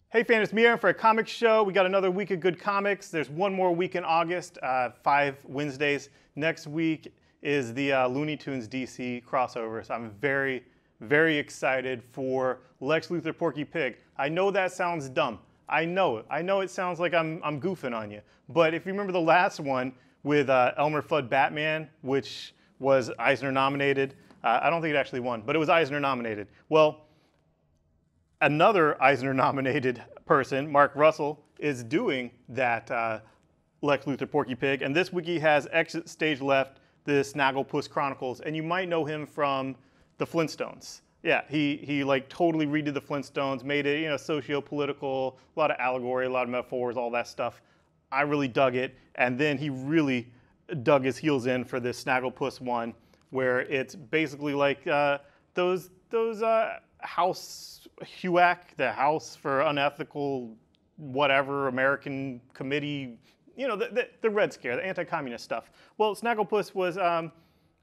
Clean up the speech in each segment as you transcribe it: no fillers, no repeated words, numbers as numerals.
Hey fans, it's me Aaron for a comic show. We got another week of good comics. There's one more week in August, 5 Wednesdays. Next week is the Looney Tunes DC crossover. So I'm very, very excited for Lex Luthor Porky Pig. I know that sounds dumb. I know it. I know it sounds like I'm goofing on you. But if you remember the last one with Elmer Fudd Batman, which was Eisner nominated, I don't think it actually won, but it was Eisner nominated. Well, another Eisner-nominated person, Mark Russell, is doing that Lex Luthor Porky Pig, and this week he has Exit Stage Left, the Snagglepuss Chronicles, and you might know him from the Flintstones. Yeah, he like totally redid the Flintstones, made it, you know, socio-political, a lot of allegory, a lot of metaphors, all that stuff. I really dug it, and then he really dug his heels in for this Snagglepuss one, where it's basically like those House HUAC, the House for Unethical whatever American Committee, you know, the Red Scare, the anti-communist stuff. Well, Snagglepuss was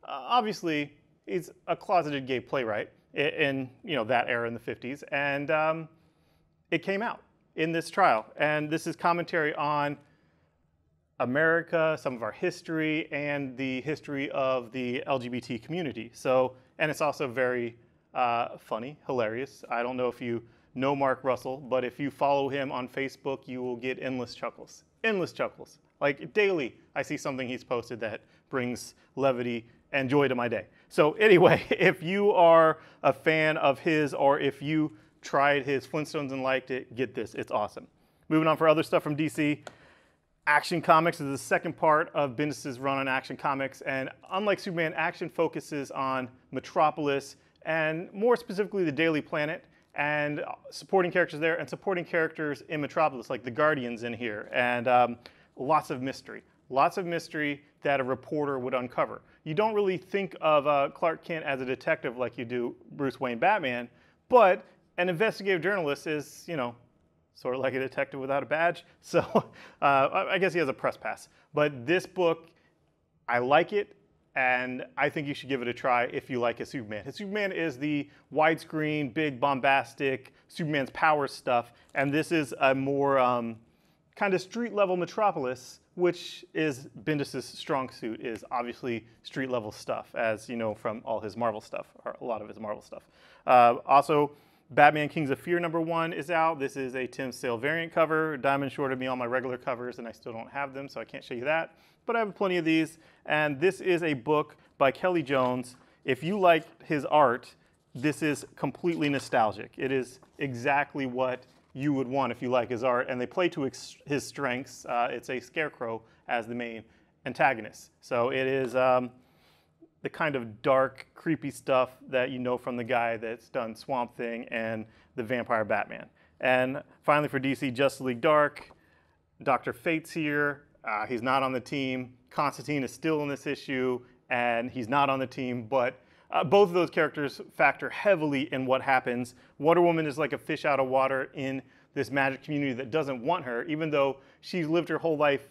obviously he's a closeted gay playwright in you know that era in the 50s, and it came out in this trial, and this is commentary on America, some of our history, and the history of the LGBT community. So, and it's also very funny, hilarious. I don't know if you know Mark Russell, but if you follow him on Facebook, you will get endless chuckles. Endless chuckles. Like daily, I see something he's posted that brings levity and joy to my day. So anyway, if you are a fan of his, or if you tried his Flintstones and liked it, get this. It's awesome. Moving on for other stuff from DC. Action Comics is the second part of Bendis' run on Action Comics, and unlike Superman, Action focuses on Metropolis, and more specifically the Daily Planet, and supporting characters there, and supporting characters in Metropolis, like the Guardians in here, and lots of mystery that a reporter would uncover. You don't really think of Clark Kent as a detective like you do Bruce Wayne Batman, but an investigative journalist is, you know, sort of like a detective without a badge. So I guess he has a press pass. But this book, I like it. And I think you should give it a try if you like his Superman. His Superman is the widescreen, big, bombastic, Superman's power stuff. And this is a more kind of street-level Metropolis, which is Bendis' strong suit, is obviously street-level stuff, as you know from all his Marvel stuff, or a lot of his Marvel stuff. Also, Batman Kings of Fear #1 is out. This is a Tim Sale variant cover. Diamond shorted me on my regular covers, and I still don't have them, so I can't show you that. But I have plenty of these, and this is a book by Kelly Jones. If you like his art, this is completely nostalgic. It is exactly what you would want if you like his art, and they play to his strengths. It's a scarecrow as the main antagonist. So it is the kind of dark, creepy stuff that you know from the guy that's done Swamp Thing and the Vampire Batman. And finally for DC, Justice League Dark, Dr. Fate's here. He's not on the team. Constantine is still in this issue, and he's not on the team, but both of those characters factor heavily in what happens. Wonder Woman is like a fish out of water in this magic community that doesn't want her, even though she's lived her whole life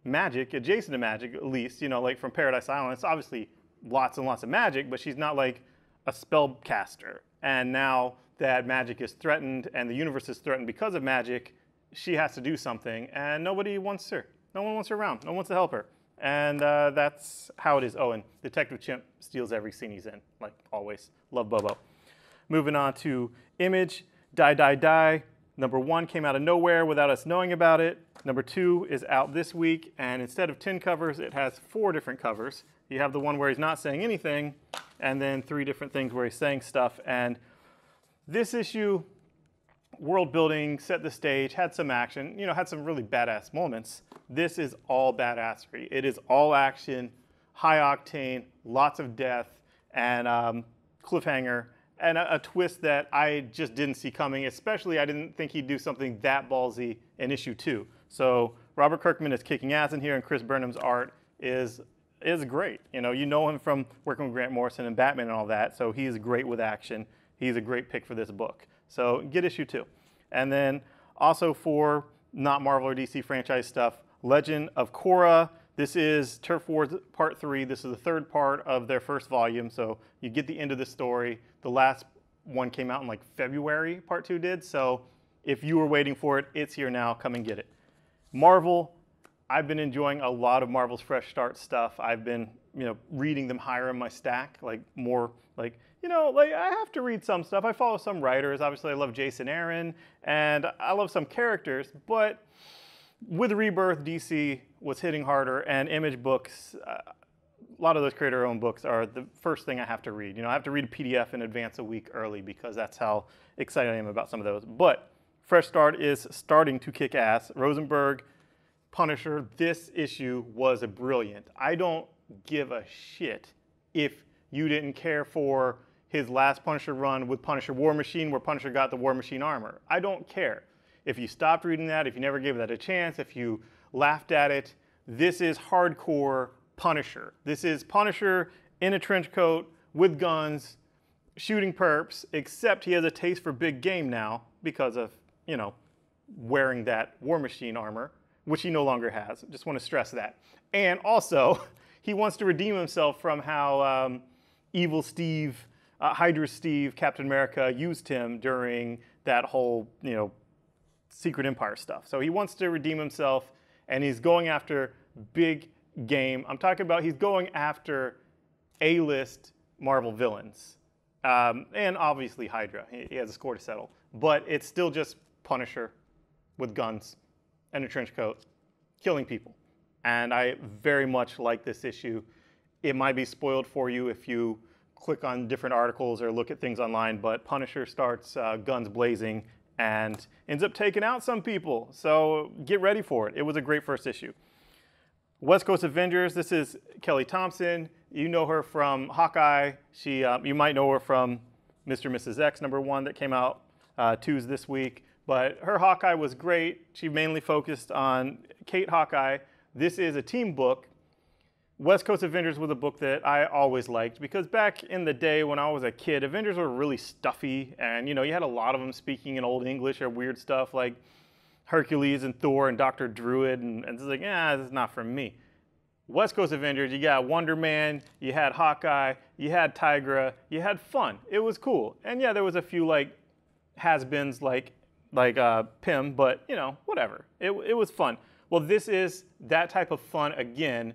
magic, adjacent to magic at least, you know, like from Paradise Island. It's obviously lots and lots of magic, but she's not like a spellcaster. And now that magic is threatened and the universe is threatened because of magic, she has to do something, and nobody wants her. No one wants her around. No one wants to help her. And that's how it is. Oh, and Detective Chimp steals every scene he's in, like always. Love Bobo. Moving on to Image, Die, Die, Die. #1 came out of nowhere without us knowing about it. #2 is out this week, and instead of 10 covers, it has 4 different covers. You have the one where he's not saying anything, and then 3 different things where he's saying stuff. And this issue, world building, set the stage, had some action, you know, had some really badass moments. This is all badassery. It is all action, high octane, lots of death, and cliffhanger, and a twist that I just didn't see coming. Especially, I didn't think he'd do something that ballsy in issue 2. So Robert Kirkman is kicking ass in here, and Chris Burnham's art is great. You know him from working with Grant Morrison and Batman and all that, so he's great with action. He's a great pick for this book. So get issue 2. And then also for not Marvel or DC franchise stuff, Legend of Korra. This is Turf Wars Part 3. This is the 3rd part of their first volume, so you get the end of the story. The last one came out in like February, Part 2 did, so If you were waiting for it, it's here now. Come and get it. Marvel, I've been enjoying a lot of Marvel's Fresh Start stuff. I've been, reading them higher in my stack, like more like, I have to read some stuff. I follow some writers. Obviously, I love Jason Aaron, and I love some characters, but with Rebirth, DC was hitting harder, and Image books, a lot of those creator-owned books are the first thing I have to read. I have to read a PDF in advance a week early because that's how excited I am about some of those. But Fresh Start is starting to kick ass. Rosenburg Punisher, this issue was brilliant. I don't give a shit if you didn't care for his last Punisher run with Punisher War Machine, where Punisher got the War Machine armor. I don't care. If you stopped reading that, if you never gave that a chance, if you laughed at it, this is hardcore Punisher. This is Punisher in a trench coat with guns, shooting perps, except he has a taste for big game now because of, wearing that War Machine armor, which he no longer has. Just want to stress that. And also, he wants to redeem himself from how Evil Steve, Hydra Steve, Captain America used him during that whole, Secret Empire stuff. So he wants to redeem himself, and he's going after big game. I'm talking about he's going after A-list Marvel villains. And obviously Hydra. He has a score to settle. But it's still just Punisher with guns and a trench coat, killing people. And I very much like this issue. It might be spoiled for you if you click on different articles or look at things online, but Punisher starts guns blazing and ends up taking out some people. So get ready for it. It was a great first issue. West Coast Avengers, this is Kelly Thompson. You know her from Hawkeye. You might know her from Mr. and Mrs. X #1 that came out Tuesday this week. But her Hawkeye was great. She mainly focused on Kate Hawkeye. This is a team book. West Coast Avengers was a book that I always liked because back in the day when I was a kid, Avengers were really stuffy, and you had a lot of them speaking in Old English or weird stuff like Hercules and Thor and Dr. Druid, and it's like, this is not for me. West Coast Avengers, you got Wonder Man, you had Hawkeye, you had Tigra, you had fun. It was cool. And yeah, there was a few like has-beens like Pym, but whatever. It was fun. Well, this is that type of fun again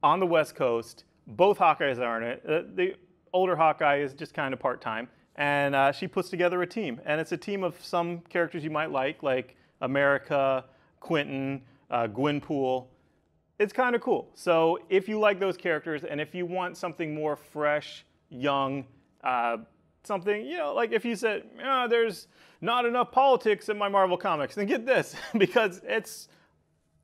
on the West Coast. Both Hawkeyes are in it. The older Hawkeye is just kind of part-time, and she puts together a team. And it's a team of some characters you might like America, Quentin, Gwenpool. It's kind of cool. So if you like those characters, and if you want something more fresh, young, something, like if you said, there's not enough politics in my Marvel comics, then get this, because it's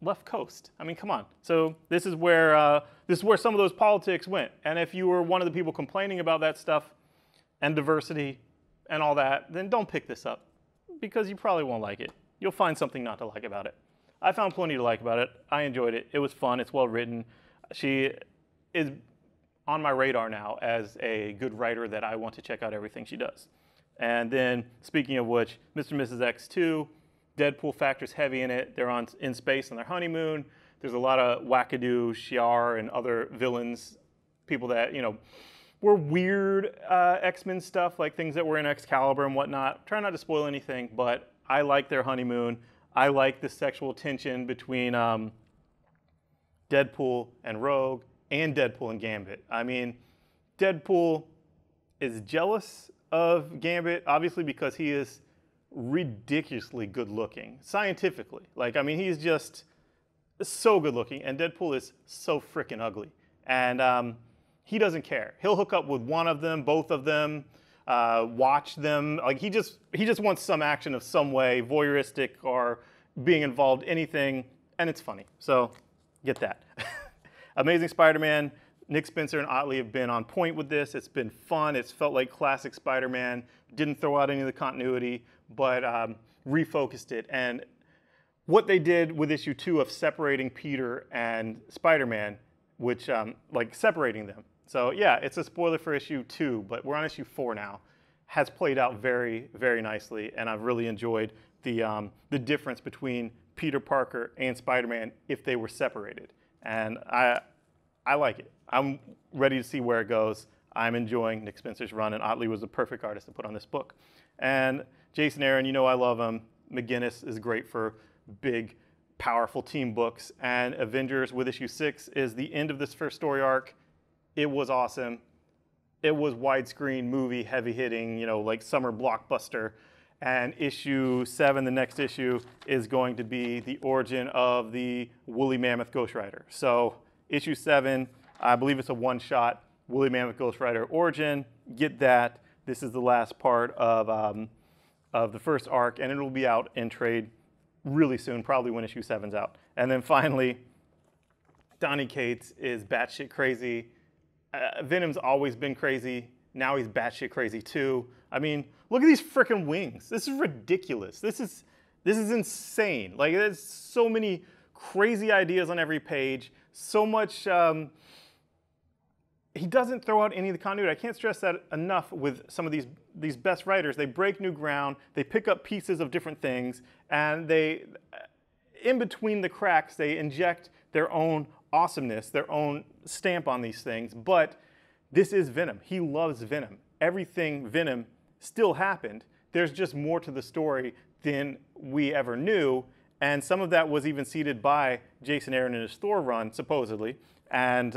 left coast. I mean, come on. So this is where some of those politics went. And if you were one of the people complaining about that stuff and diversity and all that, then don't pick this up, because you probably won't like it. You'll find something not to like about it. I found plenty to like about it. I enjoyed it. It was fun. It's well written. She is on my radar now as a good writer that I want to check out everything she does. And then, speaking of which, Mr. and Mrs. X 2, Deadpool factors heavy in it. They're in space on their honeymoon. There's a lot of wackadoo, Shi'ar, and other villains, people that, were weird X-Men stuff, like things that were in Excalibur and whatnot. Try not to spoil anything, but I like their honeymoon. I like the sexual tension between Deadpool and Rogue and Deadpool and Gambit. I mean, Deadpool is jealous of Gambit, obviously because he is ridiculously good looking, scientifically. He's just so good looking, and Deadpool is so freaking ugly. And he doesn't care. He'll hook up with one of them, both of them, watch them. He just wants some action of some way, voyeuristic or being involved, anything, and it's funny. So get that. Amazing Spider-Man. Nick Spencer and Otley have been on point with this. It's been fun. It's felt like classic Spider-Man. Didn't throw out any of the continuity, but refocused it. And what they did with issue 2 of separating Peter and Spider-Man, which separating them. So yeah, it's a spoiler for issue 2, but we're on issue 4 now. Has played out very, very nicely, and I've really enjoyed the difference between Peter Parker and Spider-Man if they were separated. And I like it. I'm ready to see where it goes. I'm enjoying Nick Spencer's run, and Otley was the perfect artist to put on this book. And Jason Aaron, I love him. McGinnis is great for big, powerful team books. And Avengers with issue 6 is the end of this first story arc. It was awesome. It was widescreen movie, heavy hitting, you know, like summer blockbuster. And issue 7, the next issue, is going to be the origin of the Woolly Mammoth Ghost Rider. So issue 7, I believe it's a one-shot Woolly Mammoth Ghost Rider origin. Get that. This is the last part of the first arc, and it will be out in trade really soon, probably when issue 7's out. And then finally, Donny Cates is batshit crazy. Venom's always been crazy. Now he's batshit crazy too. I mean, look at these freaking wings. This is ridiculous. This is insane. Like, there's so many crazy ideas on every page. So much. He doesn't throw out any of the continuity. I can't stress that enough with some of these best writers. They break new ground. They pick up pieces of different things, and they, in between the cracks, they inject their own awesomeness, their own stamp on these things. But this is Venom. He loves Venom. Everything Venom still happened. There's just more to the story than we ever knew. And some of that was even seeded by Jason Aaron in his Thor run, supposedly. And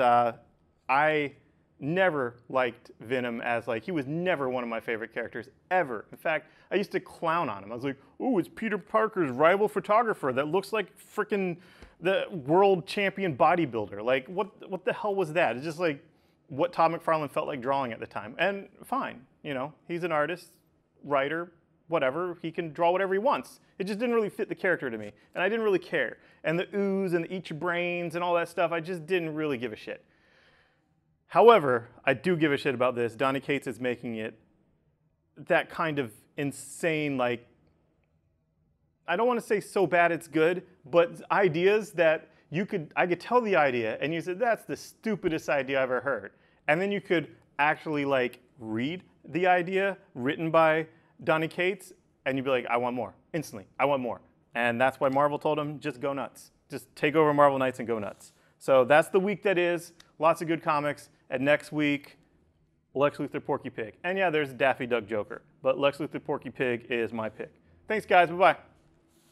I never liked Venom as, like, he was never one of my favorite characters, ever. In fact, I used to clown on him. I was like, oh, it's Peter Parker's rival photographer that looks like frickin' the world champion bodybuilder. Like, what the hell was that? It's just like what Todd McFarlane felt like drawing at the time. And fine, you know, he's an artist, writer, whatever. He can draw whatever he wants. It just didn't really fit the character to me. And I didn't really care. And the ooze and the eat your brains and all that stuff, I just didn't really give a shit. However, I do give a shit about this. Donny Cates is making it that kind of insane, like, I don't want to say so bad it's good, but ideas that I could tell the idea and you said, that's the stupidest idea I've ever heard. And then you could actually, like, read the idea written by Donny Cates and you'd be like, I want more. Instantly, I want more. And that's why Marvel told him, just go nuts. Just take over Marvel Knights and go nuts. So that's the week that is. Lots of good comics. And next week, Lex Luthor Porky Pig. And yeah, there's Daffy Duck Joker. But Lex Luthor Porky Pig is my pick. Thanks, guys. Bye-bye.